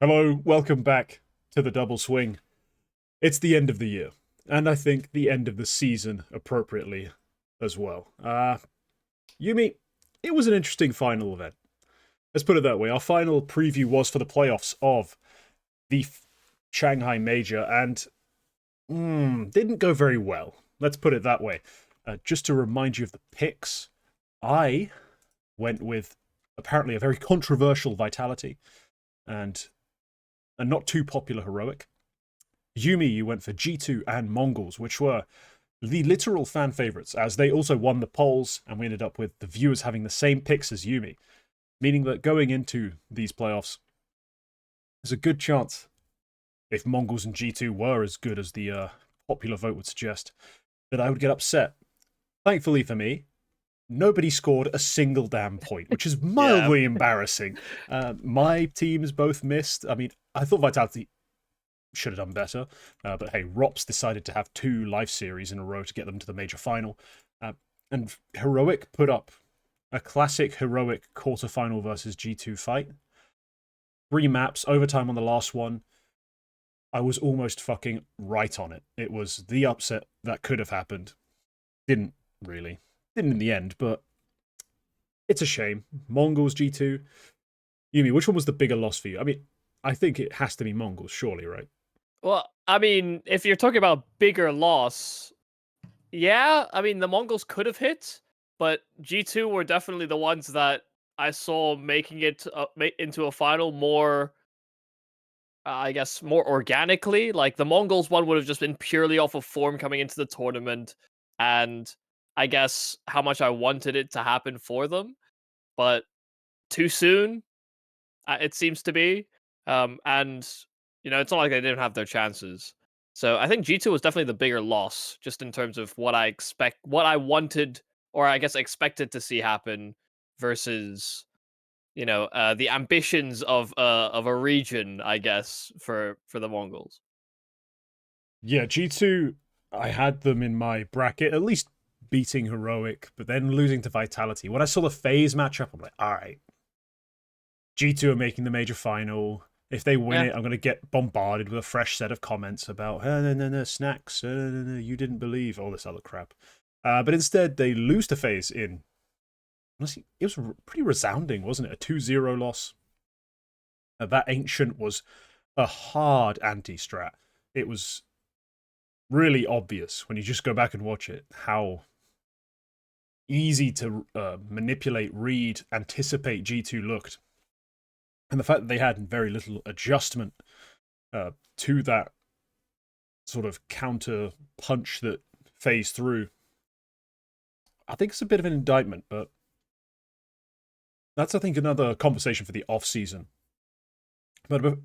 Hello, welcome back to the Double Swing. It's the end of the year, and I think the end of the season appropriately as well. Yumi, it was an interesting final event. Let's put it that way. Our final preview was for the playoffs of the Shanghai Major, and didn't go very well. Let's put it that way. Just to remind you of the picks, I went with apparently a very controversial Vitality and a not too popular Heroic. Yumi, you went for G2 and Mongols, which were the literal fan favorites, as they also won the polls, and we ended up with the viewers having the same picks as Yumi, meaning that going into these playoffs, there's a good chance, if Mongols and G2 were as good as the popular vote would suggest, that I would get upset. Thankfully for me, nobody scored a single damn point, which is Yeah. mildly embarrassing. My teams both missed. I mean, I thought Vitality should have done better. But hey, ROPS decided to have two live series in a row to get them to the major final. And Heroic put up a classic Heroic quarterfinal versus G2 fight. 3 maps, overtime on the last one. I was almost fucking right on it. It was the upset that could have happened. Didn't really. Didn't in the end, but it's a shame. Mongols G2. Yumi, which one was the bigger loss for you? I mean, I think it has to be Mongols, surely, right? Well, I mean, if you're talking about bigger loss, yeah, I mean, the Mongols could have hit, but G2 were definitely the ones that I saw making it into a final more, I guess, more organically. Like the Mongols one would have just been purely off of form coming into the tournament, and I guess how much I wanted it to happen for them, but too soon, it seems to be. And it's not like they didn't have their chances. So I think G2 was definitely the bigger loss, just in terms of what I wanted, or I guess expected to see happen, versus the ambitions of a region, I guess, for the Mongols. Yeah, G2, I had them in my bracket, at least beating Heroic, but then losing to Vitality. When I saw the phase matchup, I'm like, all right, G2 are making the major final. If they win Yeah, it, I'm going to get bombarded with a fresh set of comments about, no, no, no, snacks, no, no, you didn't believe, all this other crap. But instead, they lose to phase in. Honestly, it was pretty resounding, wasn't it? A 2-0 loss. That Ancient was a hard anti strat. It was really obvious when you just go back and watch it how easy to manipulate, read, anticipate G2 looked. And the fact that they had very little adjustment to that sort of counter punch that phased through, I think it's a bit of an indictment, but that's, I think, another conversation for the off season. But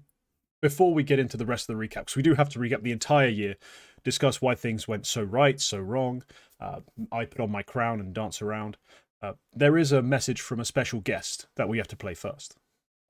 before we get into the rest of the recaps, we do have to recap the entire year, discuss why things went so right, so wrong. I put on my crown and dance around. There is a message from a special guest that we have to play first.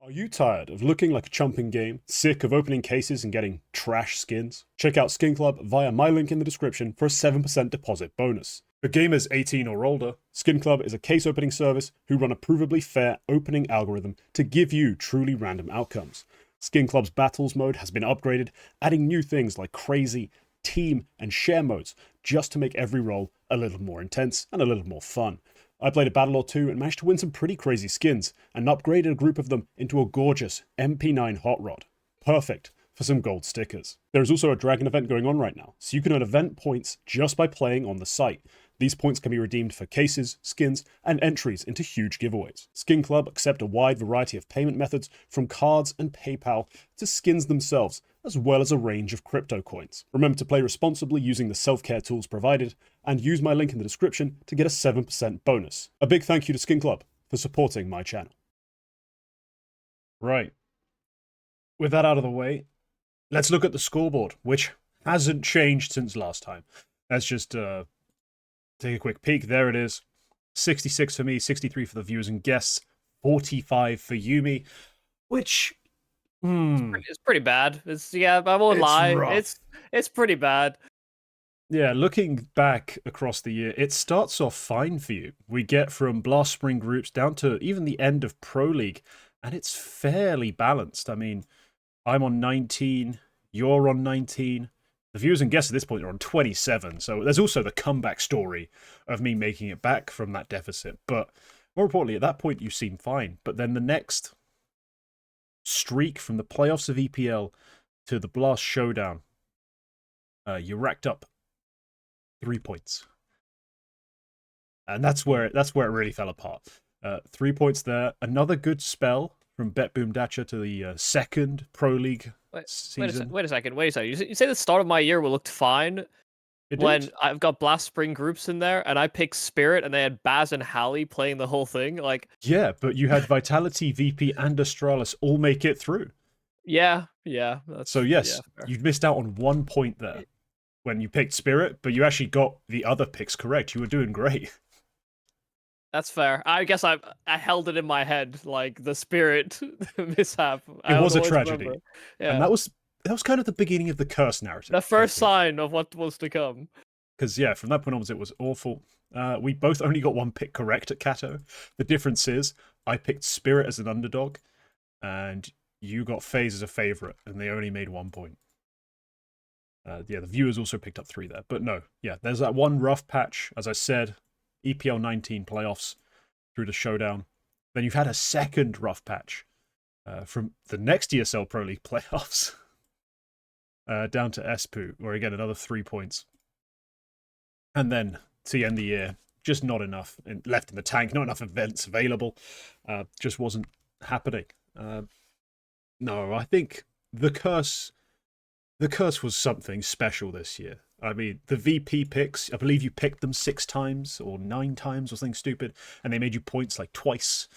Are you tired of looking like a chump in game? Sick of opening cases and getting trash skins? Check out Skin Club via my link in the description for a 7% deposit bonus. For gamers 18 or older, Skin Club is a case opening service who run a provably fair opening algorithm to give you truly random outcomes. Skin Club's Battles mode has been upgraded, adding new things like Crazy, Team, and Share modes just to make every roll a little more intense and a little more fun. I played a battle or two and managed to win some pretty crazy skins and upgraded a group of them into a gorgeous MP9 Hot Rod. Perfect for some gold stickers. There is also a Dragon event going on right now, so you can earn event points just by playing on the site. These points can be redeemed for cases, skins, and entries into huge giveaways. Skin Club accept a wide variety of payment methods, from cards and PayPal to skins themselves, as well as a range of crypto coins. Remember to play responsibly using the self-care tools provided, and use my link in the description to get a 7% bonus. A big thank you to Skin Club for supporting my channel. Right. With that out of the way, let's look at the scoreboard, which hasn't changed since last time. Let's just take a quick peek. There it is. 66 for me, 63 for the viewers and guests, 45 for Yumi, which it's pretty bad. I won't it's lie. rough. It's pretty bad. Yeah, looking back across the year, it starts off fine for you. We get from Blast Spring groups down to even the end of Pro League, and it's fairly balanced. I mean, I'm on 19. You're on 19. The viewers and guests at this point are on 27. So there's also the comeback story of me making it back from that deficit. But more importantly, at that point, you seem fine. But then the next streak from the playoffs of EPL to the Blast Showdown, you racked up 3 points. And that's where it really fell apart. 3 points there. Another good spell from Bet Boom Dacha to the second Pro League season. Wait a second. You say the start of my year will looked fine It when did. I've got Blast Spring groups in there, and I picked Spirit, and they had Baz and Hallie playing the whole thing. Like, Yeah, but you had Vitality, VP, and Astralis all make it through. yeah, So yeah, yes, fair. you missed out on 1 point there when you picked Spirit, but you actually got the other picks correct. You were doing great. That's fair. I guess I held it in my head like the Spirit mishap. It I would was a always remember. tragedy, and Yeah, that was kind of the beginning of the curse narrative, the I first think. sign of what was to come. Because yeah, from that point onwards, it was awful. We both only got 1 pick correct at Kato. The difference is I picked Spirit as an underdog, and you got FaZe as a favorite, and they only made 1 point. Yeah, the viewers also picked up 3 there, but no, yeah, there's that one rough patch, as I said, EPL 19 playoffs through the showdown. Then you've had a second rough patch from the next ESL Pro League playoffs down to SPU, where again another 3 points. And then to end the year, just not enough left in the tank, not enough events available. Just wasn't happening. No, I think the curse was something special this year. I mean, the VP picks, I believe you picked them 6 times or 9 times or something stupid, and they made you points like twice.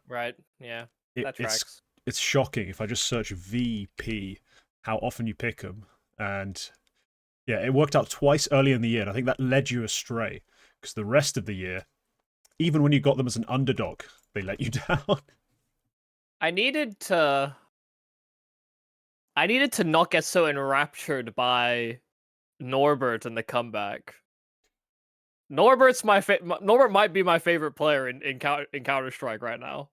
Right. Yeah. It, That it's tracks. it's shocking if I just search VP how often you pick them, and yeah, it worked out twice early in the year, and I think that led you astray because the rest of the year, even when you got them as an underdog, they let you down. I needed to not get so enraptured by Norbert and the comeback. Norbert might be my favorite player in Counter Strike right now,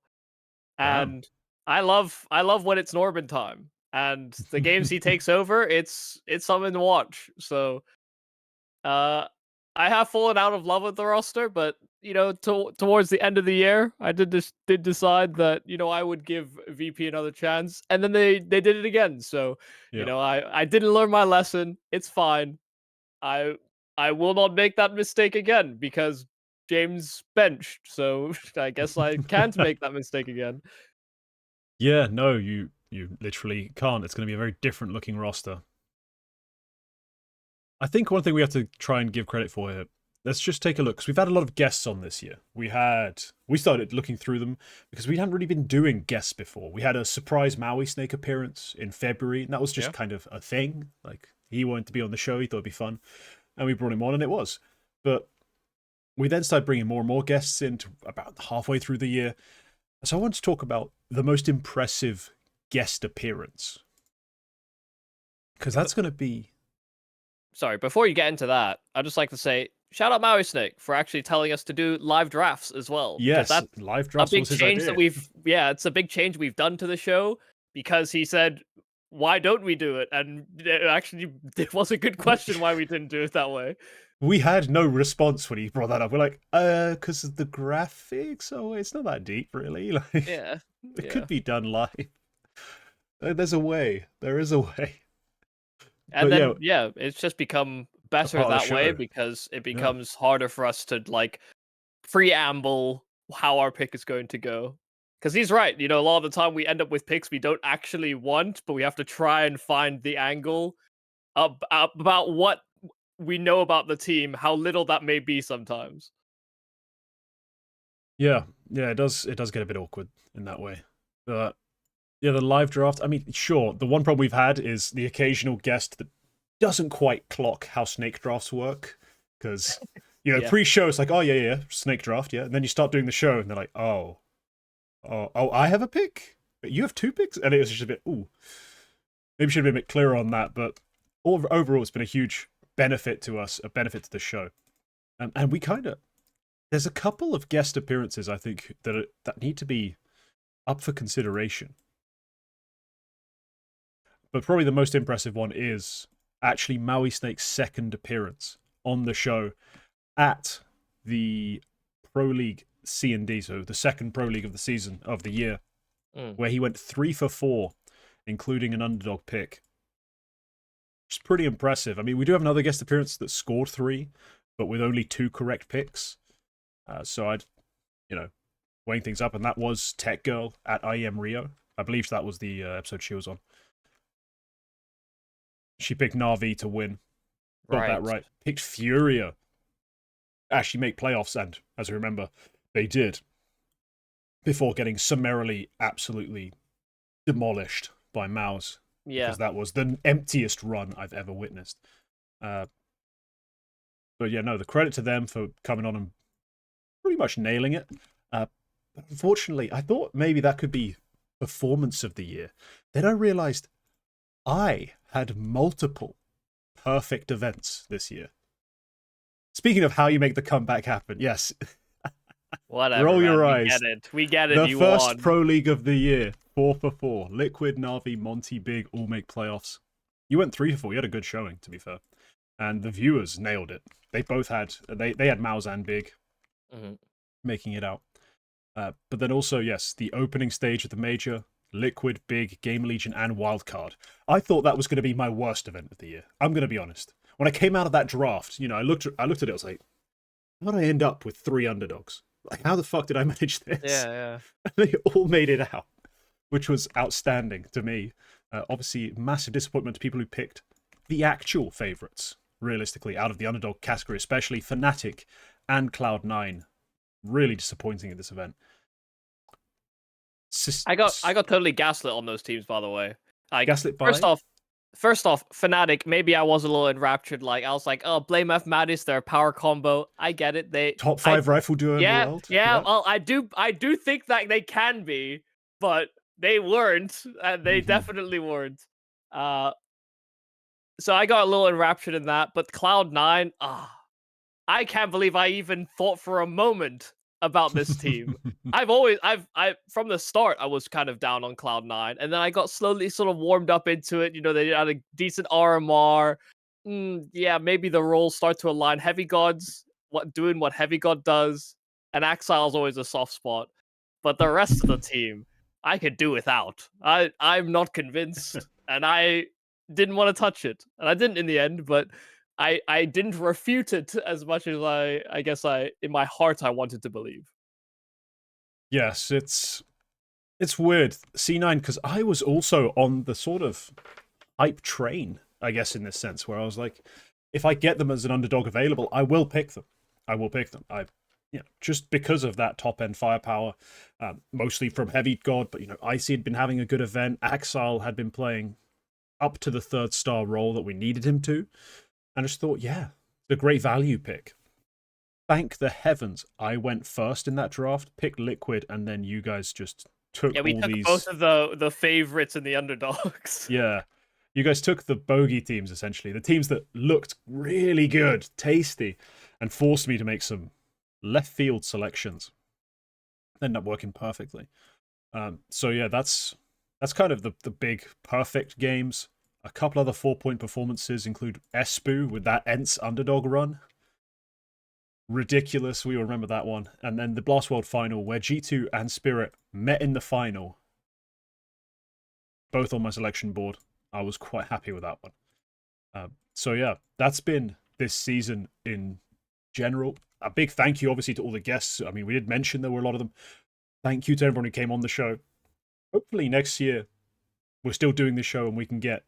Wow. and I love when it's Norbert time, and the games he takes over, it's something to watch. So, uh, I have fallen out of love with the roster, but towards the end of the year, I did decide that I would give VP another chance, and then they did it again. So, Yeah. I didn't learn my lesson. It's fine. I I will not make that mistake again because James benched. So I guess I can't make that mistake again. Yeah, no, you literally can't. It's going to be a very different looking roster. I think one thing we have to try and give credit for here. Let's just take a look because we've had a lot of guests on this year. We started looking through them because we hadn't really been doing guests before. We had a surprise Maui Snake appearance in February, and that was just Yeah. kind of a thing. Like he wanted to be on the show, he thought it'd be fun, and we brought him on, and it was. But we then started bringing more and more guests in to about halfway through the year. So I want to talk about the most impressive guest appearance because that's going to be Sorry, before you get into that, I'd just like to say shout out Maui Snake for actually telling us to do live drafts as well. Because yes, that's live a drafts big was his change that idea. it's a big change we've done to the show because he said, why don't we do it? And it actually it was a good question why we didn't do it that way. We had no response when he brought that up. We're like, because of the graphics. Oh, it's not that deep, really. Like, Yeah. it Yeah. could be done live. There's a way. There is a way. And But yeah, then yeah, it's just become a better part of the that way show. because it Yeah. becomes harder for us to like preamble how our pick is going to go. Because he's right, a lot of the time we end up with picks we don't actually want, but we have to try and find the angle about what we know about the team, how little that may be sometimes. Yeah. Yeah. It does get a bit awkward in that way. But yeah, the live draft. I mean, sure. The one problem we've had is the occasional guest that doesn't quite clock how snake drafts work. Because Yeah. pre-show it's like, oh yeah, snake draft, yeah, and then you start doing the show, and they're like, oh, I have a pick. But you have 2 picks, and it was just a bit, ooh, maybe should have been a bit clearer on that. But overall, it's been a huge benefit to us, a benefit to the show, and we kind of there's a couple of guest appearances I think that need to be up for consideration. But probably the most impressive one is actually Maui Snake's second appearance on the show at the Pro League C&D, so the second Pro League of the season of the year, where he went 3 for 4, including an underdog pick. It's pretty impressive. I mean, we do have another guest appearance that scored 3, but with only 2 correct picks. So I'd, weighing things up, and that was Tech Girl at IEM Rio. I believe that was the episode she was on. She picked Na'Vi to win. Got that right. Picked Furia. Actually make playoffs, and as I remember, they did. Before getting summarily, absolutely demolished by Maus. Yeah. Because that was the emptiest run I've ever witnessed. But yeah, no, the credit to them for coming on and pretty much nailing it. But unfortunately, I thought maybe that could be performance of the year. Then I realized I had multiple perfect events this year. Speaking of how you make the comeback happen, yes. Whatever. Roll your eyes. We get it. The you first won. Pro League of the year, 4 for 4. Liquid, Na'Vi, Monty, Big all make playoffs. You went 3 for 4. You had a good showing, to be fair. And the viewers nailed it. They both had they had Maus and Big making it out. But then also, yes, the opening stage of the major, Liquid, Big, Game Legion, and Wildcard. I thought that was going to be my worst event of the year. I'm going to be honest. When I came out of that draft, I looked at it, I was like, how did I end up with 3 underdogs? Like, how the fuck did I manage this? Yeah. And they all made it out, which was outstanding to me. Obviously, massive disappointment to people who picked the actual favourites, realistically, out of the underdog category, especially Fnatic and Cloud9. Really disappointing at this event. I got totally gaslit on those teams, by the way. Gaslit by? First off, Fnatic, maybe I was a little enraptured. Like, I was like, oh, blame F Mattis, their power combo. I get it. They top 5 rifle duo in the world. Yeah. Well, I do think that they can be, but they weren't. And they definitely weren't. So I got a little enraptured in that. But Cloud9, I can't believe I even thought for a moment about this team. I from the start I was kind of down on Cloud9, and then I got slowly sort of warmed up into it. They had a decent RMR. Yeah, maybe the roles start to align. Heavy Gods doing what Heavy God does, and Axile's always a soft spot. But the rest of the team, I could do without. I'm not convinced, and I didn't want to touch it, and I didn't in the end. But I didn't refute it as much as I guess in my heart I wanted to believe. Yes, it's weird. C9, because I was also on the sort of hype train, I guess, in this sense, where I was like, if I get them as an underdog available, I will pick them. Just because of that top end firepower, mostly from Heavy God, but Icy had been having a good event. Axile had been playing up to the 3rd star role that we needed him to. And I just thought, yeah, it's a great value pick. Thank the heavens I went first in that draft, picked Liquid, and then you guys just took we all took these... both of the favorites and the underdogs. Yeah. You guys took the bogey teams, essentially. The teams that looked really good, tasty, and forced me to make some left field selections. Ended up working perfectly. So yeah, that's kind of the big perfect games. A couple other 4-point performances include Espu with that Ents underdog run. Ridiculous, we all remember that one. And then the Blast World final, where G2 and Spirit met in the final. Both on my selection board. I was quite happy with that one. So yeah, that's been this season in general. A big thank you, obviously, to all the guests. I mean, we did mention there were a lot of them. Thank you to everyone who came on the show. Hopefully next year, we're still doing this show and we can get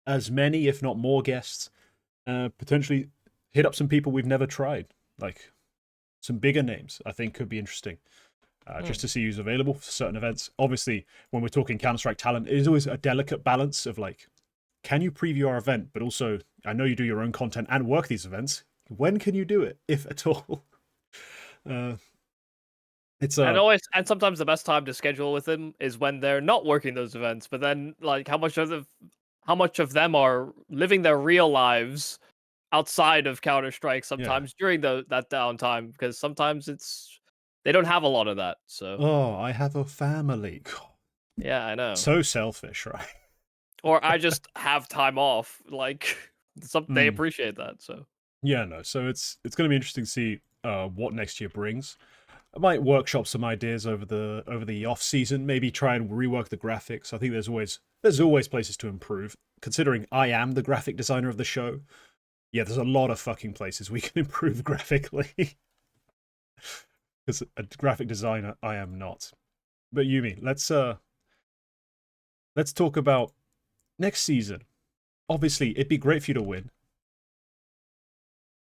as many, if not more, guests. Potentially hit up some people we've never tried, like some bigger names. I think could be interesting, just to see who's available for certain events. Obviously, when we're talking Counter-Strike talent, it is always a delicate balance of like, can you preview our event? But also, I know you do your own content and work these events. When can you do it, if at all? It's and sometimes the best time to schedule with them is when they're not working those events. But then, like, how much of them are living their real lives outside of Counter-Strike sometimes during that downtime, because sometimes they don't have a lot of that. So I have a family. God. Yeah, I know. So selfish, right? or I just have time off. Like they Mm. appreciate that. So Yeah, no. So it's going to be interesting to see what next year brings. I might workshop some ideas over the off season. Maybe try and rework the graphics. I think there's always places to improve. Considering I am the graphic designer of the show, yeah, there's a lot of fucking places we can improve graphically. Because a graphic designer, I am not. But Yumi, let's talk about next season. Obviously, it'd be great for you to win.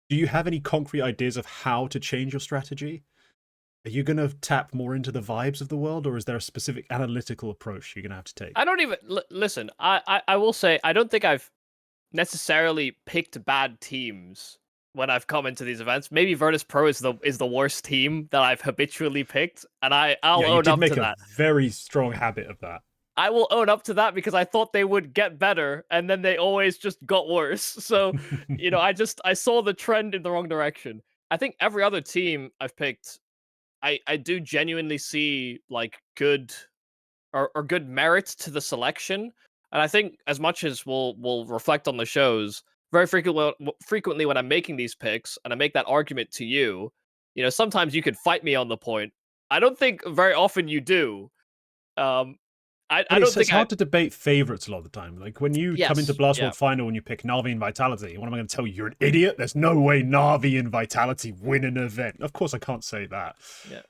Do you have any concrete ideas of how to change your strategy? Are you going to tap more into the vibes of the world, or is there a specific analytical approach you're going to have to take? I don't even listen. I will say I don't think I've necessarily picked bad teams when I've come into these events. Maybe Virtus Pro is the worst team that I've habitually picked, and I'll Yeah, you own did up to make a that. very strong habit of that. I will own up to that because I thought they would get better, and then they always just got worse. So, I saw the trend in the wrong direction. I think every other team I've picked, I do genuinely see like good or good merit to the selection. And I think as much as we'll reflect on the shows, very frequently when I'm making these picks and I make that argument to you, sometimes you could fight me on the point. I don't think very often you do. Um, But I don't it's think I hard to debate favorites a lot of the time. Like when you come into yes Blast yeah World Final and you pick Navi and Vitality, what am I going to tell you? You're an idiot. There's no way Navi and Vitality win an event. Of course, I can't say that.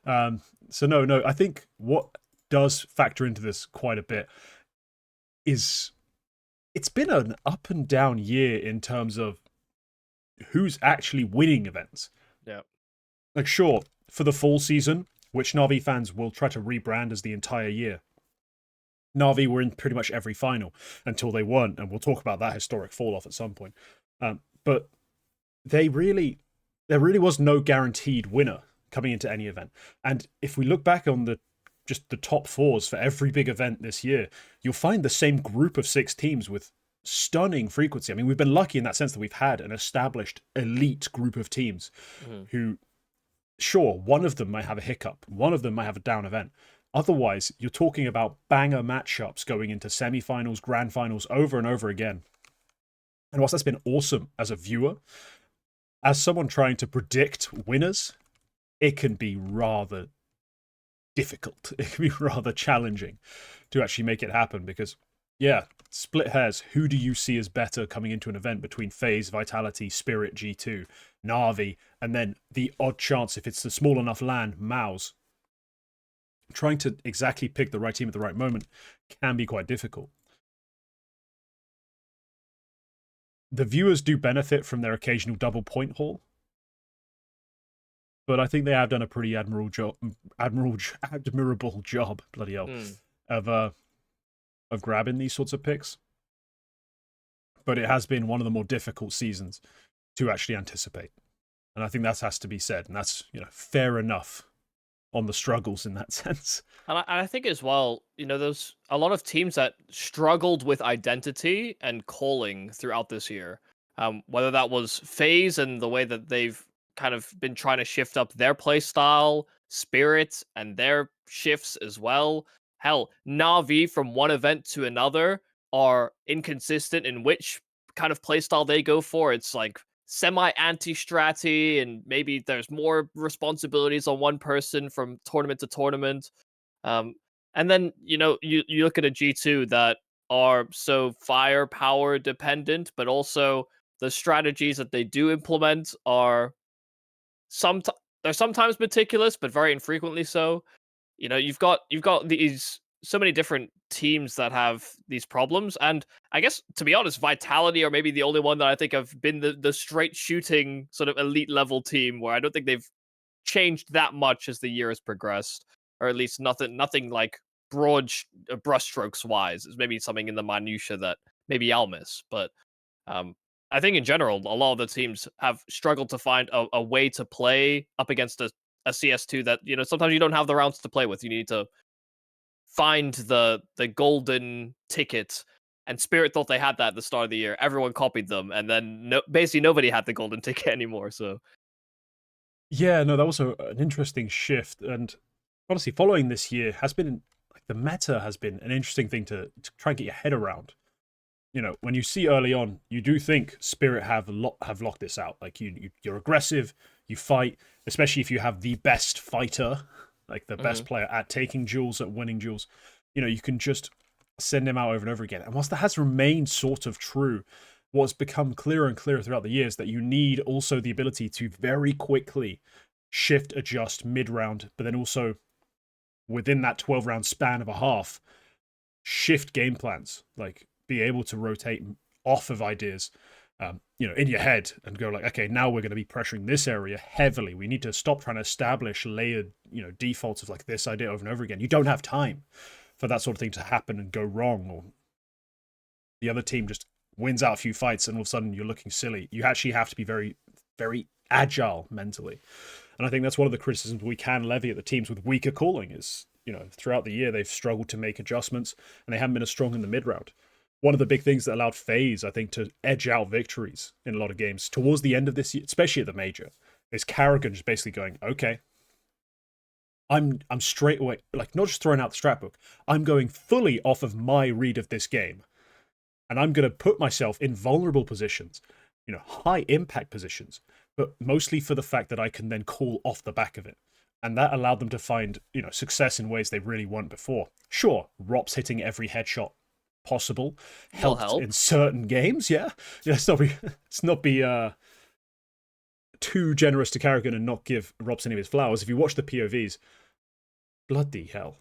yeah So no. I think what does factor into this quite a bit is it's been an up and down year in terms of who's actually winning events. yeah Like, sure, for the full season, which Navi fans will try to rebrand as the entire year, Navi were in pretty much every final until they weren't, and we'll talk about that historic fall off at some point. But there really was no guaranteed winner coming into any event. And if we look back on the top fours for every big event this year, you'll find the same group of 6 teams with stunning frequency. I mean, we've been lucky in that sense that we've had an established elite group of teams mhm. who, sure, one of them might have a hiccup, one of them might have a down event. Otherwise, you're talking about banger matchups going into semi-finals, grand finals over and over again. And whilst that's been awesome as a viewer, as someone trying to predict winners, it can be rather difficult. It can be rather challenging to actually make it happen because, yeah, split hairs. Who do you see as better coming into an event between FaZe, Vitality, Spirit, G2, Na'Vi, and then the odd chance, if it's a small enough land, Mouse? Trying to exactly pick the right team at the right moment can be quite difficult. The viewers do benefit from their occasional double point haul, but I think they have done a pretty admirable job, bloody hell, Mm. of grabbing these sorts of picks. But it has been one of the more difficult seasons to actually anticipate, and I think that has to be said, and that's fair enough on the struggles in that sense. And I think as well, there's a lot of teams that struggled with identity and calling throughout this year. Whether that was FaZe and the way that they've kind of been trying to shift up their play style, Spirit and their shifts as well. Hell, Na'Vi from one event to another are inconsistent in which kind of play style they go for. It's like semi anti stratty, and maybe there's more responsibilities on one person from tournament to tournament. Um, and then you look at a G2 that are so firepower dependent, but also the strategies that they do implement are some they're sometimes meticulous, but very infrequently so. You've got these so many different teams that have these problems, and I guess to be honest, Vitality are maybe the only one that I think have been the straight shooting sort of elite level team where I don't think they've changed that much as the year has progressed, or at least nothing like brushstrokes wise. It's maybe something in the minutia that maybe I'll miss, but um, I think in general, a lot of the teams have struggled to find a way to play up against a CS2 that sometimes you don't have the rounds to play with. You need to find the golden ticket. And Spirit thought they had that at the start of the year. Everyone copied them, and then basically nobody had the golden ticket anymore. So Yeah, no, that was an interesting shift, and honestly, following this year has been like the meta has been an interesting thing to try and get your head around. when you see early on, you do think Spirit have locked this out. Like you're aggressive, you fight, especially if you have the best fighter, like the Hmm. best player at taking duels, at winning duels. You can just send him out over and over again. And whilst that has remained sort of true, what's become clearer and clearer throughout the years that you need also the ability to very quickly shift, adjust mid round, but then also within that 12 round span of a half, shift game plans, like be able to rotate off of ideas, in your head and go like, okay, now we're going to be pressuring this area heavily. We need to stop trying to establish layered, defaults of like this idea over and over again. You don't have time for that sort of thing to happen and go wrong, or the other team just wins out a few fights and all of a sudden you're looking silly. You actually have to be very, very agile mentally. And I think that's one of the criticisms we can levy at the teams with weaker calling is, throughout the year they've struggled to make adjustments and they haven't been as strong in the mid round. One of the big things that allowed FaZe, I think, to edge out victories in a lot of games towards the end of this year, especially at the major, is Karrigan just basically going, okay, I'm straight away, like, not just throwing out the strat book, I'm going fully off of my read of this game. And I'm going to put myself in vulnerable positions, high impact positions, but mostly for the fact that I can then call off the back of it. And that allowed them to find, success in ways they really weren't before. Sure, Rops hitting every headshot possible Will helped help. in certain games, yeah. Let's not be too generous to Karrigan and not give Rops any of his flowers. If you watch the POVs, bloody hell.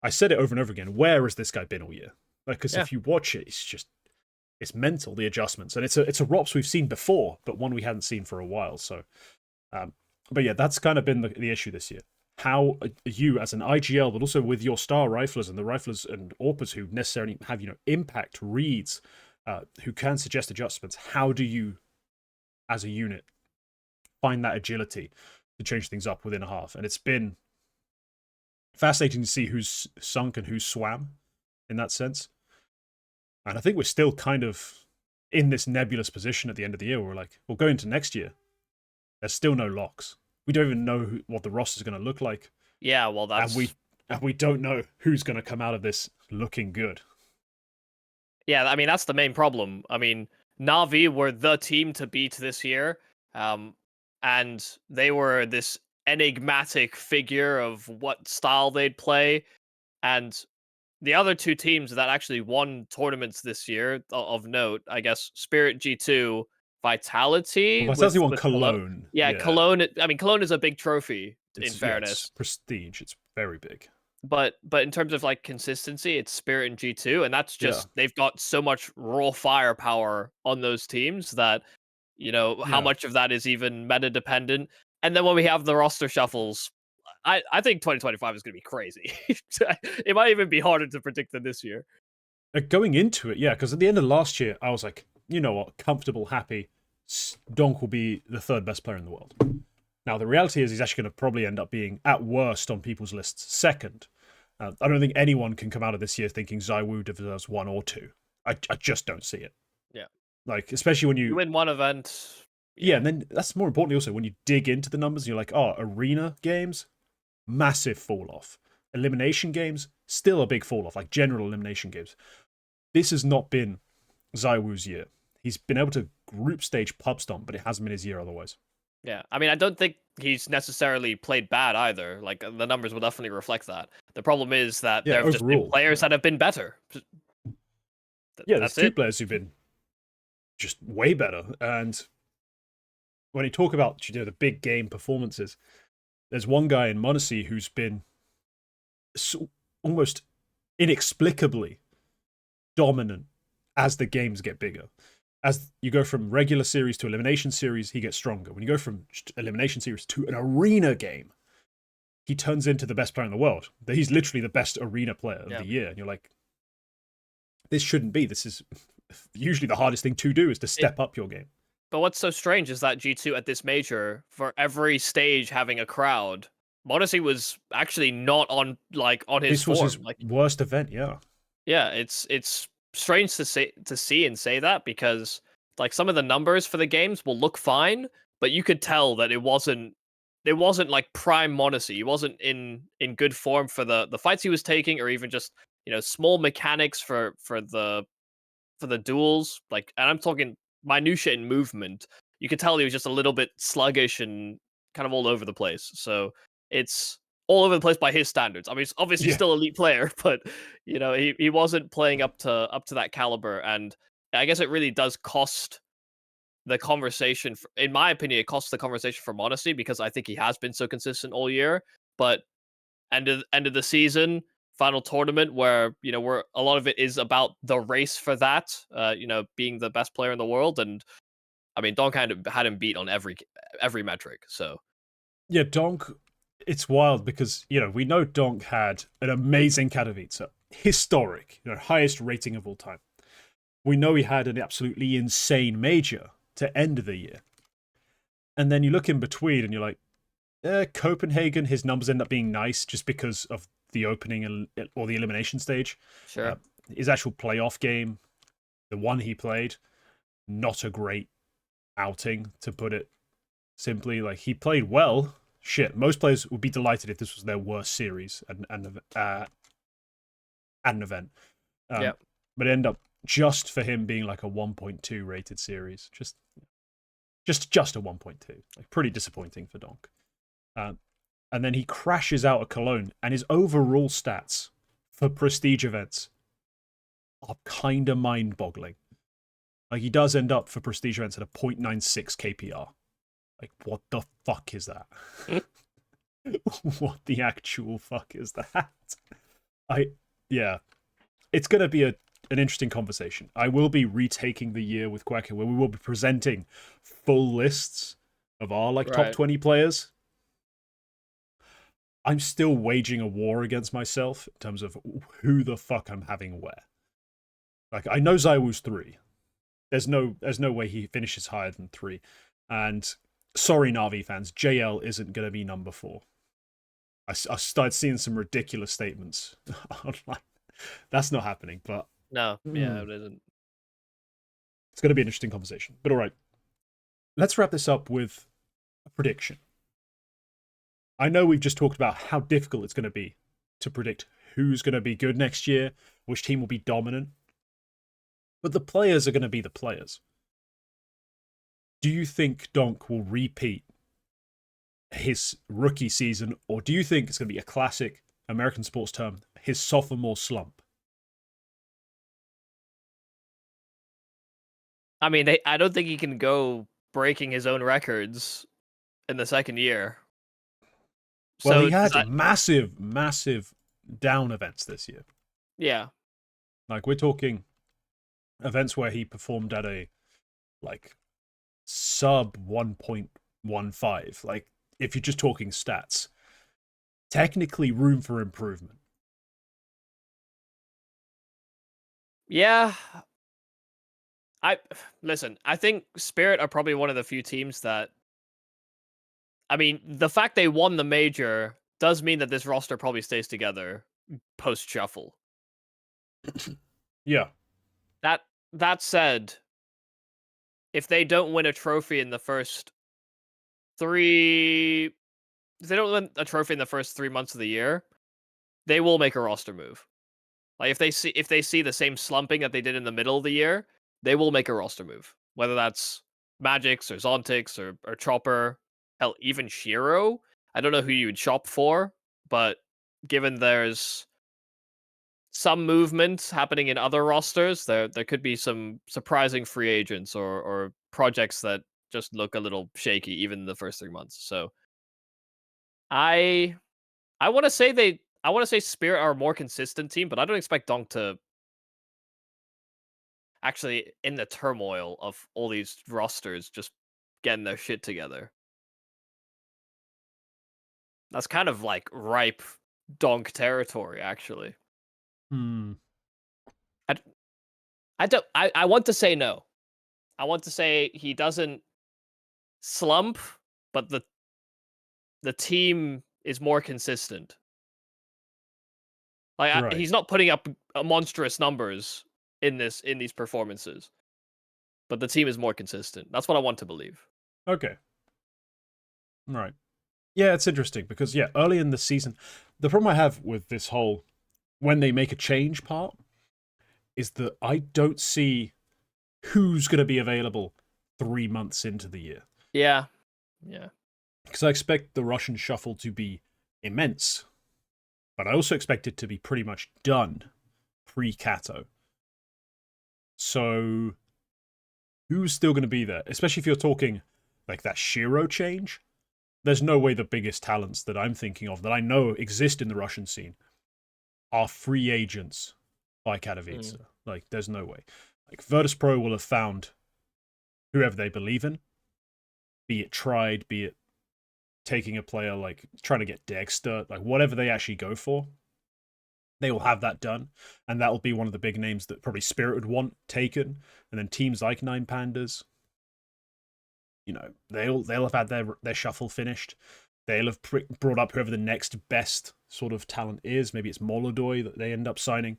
I said it over and over again. Where has this guy been all year? Because Yeah. if you watch it, it's mental, the adjustments, and it's a Rops we've seen before, but one we hadn't seen for a while. So, but yeah, that's kind of been the issue this year. How you, as an IGL, but also with your star riflers and the riflers and AWPers who necessarily have impact reads, who can suggest adjustments, how do you, as a unit, find that agility to change things up within a half? And it's been fascinating to see who's sunk and who's swam in that sense. And I think we're still kind of in this nebulous position at the end of the year where we're like, we'll go into next year. There's still no locks. We don't even know what the roster is going to look like. Yeah, well, And that's we and we don't know who's going to come out of this looking good. yeah. I mean, that's the main problem. I mean, Navi were the team to beat this year, um, and they were this enigmatic figure of what style they'd play, and the other two teams that actually won tournaments this year of note, I guess, Spirit G2, Well, Vitality Vitality won with Cologne. Cologne. Yeah, Yeah. Cologne. I mean, Cologne is a big trophy in It's fairness, prestige. It's very big. but in terms of like consistency, it's Spirit and G2, and that's Yeah. just they've got so much raw firepower on those teams that how Yeah. much of that is even meta dependent. And then when we have the roster shuffles, I think 2025 is going to be crazy. It might even be harder to predict than this year. Going into it, yeah, because at the end of last year, I was like, you know what, comfortable, happy. Donk will be the third best player in the world. Now, the reality is he's actually going to probably end up being, at worst, on people's lists, second. I don't think anyone can come out of this year thinking ZywOo deserves one or two. I just don't see it. Yeah. Like, especially when You you. win one event, Yeah, yeah. and then that's more importantly also when you dig into the numbers, you're like, oh, arena games, massive fall off. Elimination games, still a big fall off, like general elimination games. This has not been ZywOo's year. He's been able to group stage pub stomp, but it hasn't been his year otherwise. Yeah. I mean, I don't think he's necessarily played bad either. Like the numbers will definitely reflect that. The problem is that Yeah, there have just been overall. players Yeah. that have been better. Yeah, there's That's two it. players who've been just way better. And when you talk about the big game performances, there's one guy in m0NESY who's been almost inexplicably dominant as the games get bigger. As you go from regular series to elimination series, he gets stronger. When you go from elimination series to an arena game, he turns into the best player in the world. He's literally the best arena player of the year. And you're like, this shouldn't be. This is usually the hardest thing to do is to step up your game. But what's so strange is that G2 at this major, for every stage having a crowd, m0NESY was actually not on his This was form. his Like, worst event, yeah. yeah, it's strange to see and say that because like some of the numbers for the games will look fine, but you could tell that it wasn't like prime m0NESY. He wasn't in good form for the fights he was taking, or even just small mechanics for the for the duels. Like, and I'm talking minutia in movement. You could tell he was just a little bit sluggish and kind of all over the place. So it's all over the place by his standards. I mean, he's obviously Yeah. still an elite player, but he wasn't playing up to that caliber. And I guess it really does cost the conversation. In my opinion, it costs the conversation for Modesty because I think he has been so consistent all year. But end of the season, final tournament, where where a lot of it is about the race for that, being the best player in the world. And I mean, Donk had him beat on every metric. So Yeah, Donk, it's wild because, we know Donk had an amazing Katowice, historic, highest rating of all time. We know he had an absolutely insane major to end the year. And then you look in between and you're like, Copenhagen, his numbers end up being nice just because of the opening or the elimination stage. sure. His actual playoff game, the one he played, not a great outing, to put it simply. Like, he played well. Shit, most players would be delighted if this was their worst series and an event. Yeah. But it ended up just for him being like a 1.2 rated series. Just a 1.2. Like, pretty disappointing for Donk. And then he crashes out of Cologne, and his overall stats for prestige events are kind of mind-boggling. Like, he does end up for prestige events at a 0.96 KPR. Like, what the fuck is that? What the actual fuck is that? Yeah. It's going to be an interesting conversation. I will be retaking the year with Quacker, where we will be presenting full lists of our top Right. 20 players. I'm still waging a war against myself in terms of who the fuck I'm having where. Like, I know Zywoo's 3. There's no way he finishes higher than 3. And sorry, Na'Vi fans, JL isn't going to be number 4. I started seeing some ridiculous statements online. That's not happening, but No, yeah, it isn't. it's going to be an interesting conversation. But all right, let's wrap this up with a prediction. I know we've just talked about how difficult it's going to be to predict who's going to be good next year, which team will be dominant, but the players are going to be the players. Do you think Donk will repeat his rookie season, or do you think it's going to be a classic American sports term, his sophomore slump? I mean, I don't think he can go breaking his own records in the second year. Well, So he had massive down events this year. yeah, Like, we're talking events where he performed at a sub 1.15. Like, if you're just talking stats, technically room for improvement. yeah. Listen. I think Spirit are probably one of the few teams that. I mean, the fact they won the major does mean that this roster probably stays together post shuffle. Yeah. That said, if they don't win a trophy in the first three, if they don't win a trophy in the first 3 months of the year, they will make a roster move. Like, if they see the same slumping that they did in the middle of the year, they will make a roster move. Whether that's Magix or Zontix or Chopper, hell, even Shiro. I don't know who you would shop for, but given there's some movement happening in other rosters, there could be some surprising free agents or projects that just look a little shaky even in the first 3 months. So I I want to say Spirit are a more consistent team, but I don't expect Donk to actually, in the turmoil of all these rosters just getting their shit together. That's kind of like ripe Donk territory, actually. Hmm. I, I don't. I want to say no. I want to say he doesn't slump, but the team is more consistent. Like, Right. he's not putting up monstrous numbers in these performances, but the team is more consistent. That's what I want to believe. Okay. Right. Yeah, it's interesting because, yeah, early in the season, the problem I have with this whole when they make a change part is that I don't see who's going to be available 3 months into the year. Yeah. Yeah. Because I expect the Russian shuffle to be immense, but I also expect it to be pretty much done pre-Kato. So who's still going to be there? Especially if you're talking like that Shiro change. There's no way the biggest talents that I'm thinking of that I know exist in the Russian scene are free agents by Katowice. Like, there's no way. Like, Virtus.pro will have found whoever they believe in, be it Tried, be it taking a player, like trying to get Dexter, like whatever they actually go for, they will have that done. And that will be one of the big names that probably Spirit would want taken. And then teams like Nine Pandas, you know, they'll have had their shuffle finished. They'll have brought up whoever the next best sort of talent is. Maybe it's Molodoy that they end up signing.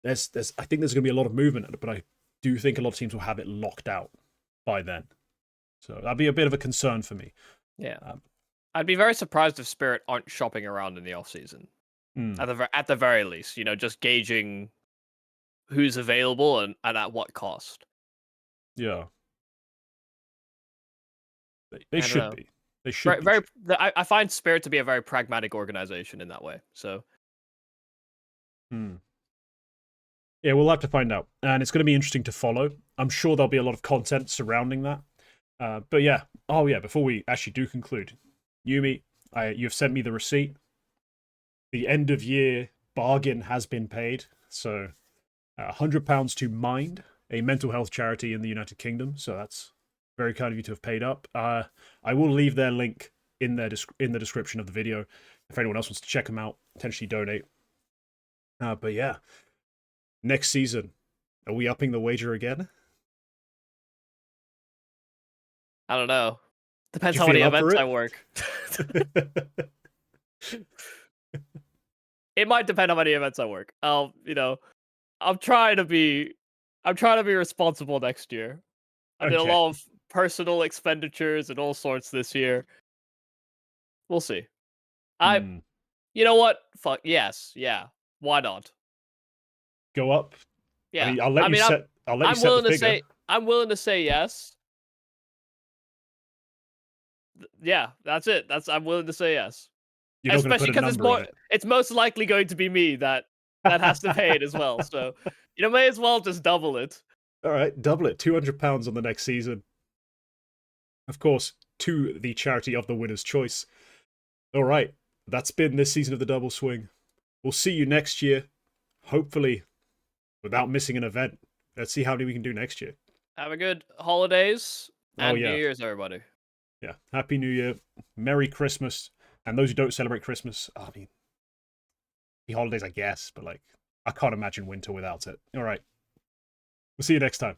I think there's going to be a lot of movement, but I do think a lot of teams will have it locked out by then. So that'd be a bit of a concern for me. Yeah. I'd be very surprised if Spirit aren't shopping around in the offseason. At the very least, you know, just gauging who's available and at what cost. Yeah. They should be. They should be. I find Spirit to be a very pragmatic organization in that way. So. Yeah, we'll have to find out. And it's going to be interesting to follow. I'm sure there'll be a lot of content surrounding that. But yeah. Oh, yeah, before we actually do conclude, Yumi, you've sent me the receipt. The end of year bargain has been paid. So £100 to Mind, a mental health charity in the United Kingdom. So that's very kind of you to have paid up. I will leave their link in the description of the video if anyone else wants to check them out, potentially donate. But yeah, next season, are we upping the wager again? I don't know. Depends how many events I work. It might depend how many events I work. I'm trying to be responsible next year. I did a lot of personal expenditures and all sorts this year. We'll see. You know what? Fuck yes, yeah. Why not? Go up. Yeah. I mean, I'll let you set the figure. I'm willing to say yes. Yeah, that's it. I'm willing to say yes. Especially because it's most likely going to be me that has to pay it as well. So, may as well just double it. All right, double it. £200 on the next season. Of course, to the charity of the winner's choice. All right, that's been this season of the Double Swing. We'll see you next year, hopefully without missing an event. Let's see how many we can do next year. Have a good holidays and New Year's, everybody. Yeah, Happy New Year, Merry Christmas, and those who don't celebrate Christmas, I mean, the holidays, I guess, but like, I can't imagine winter without it. All right, we'll see you next time.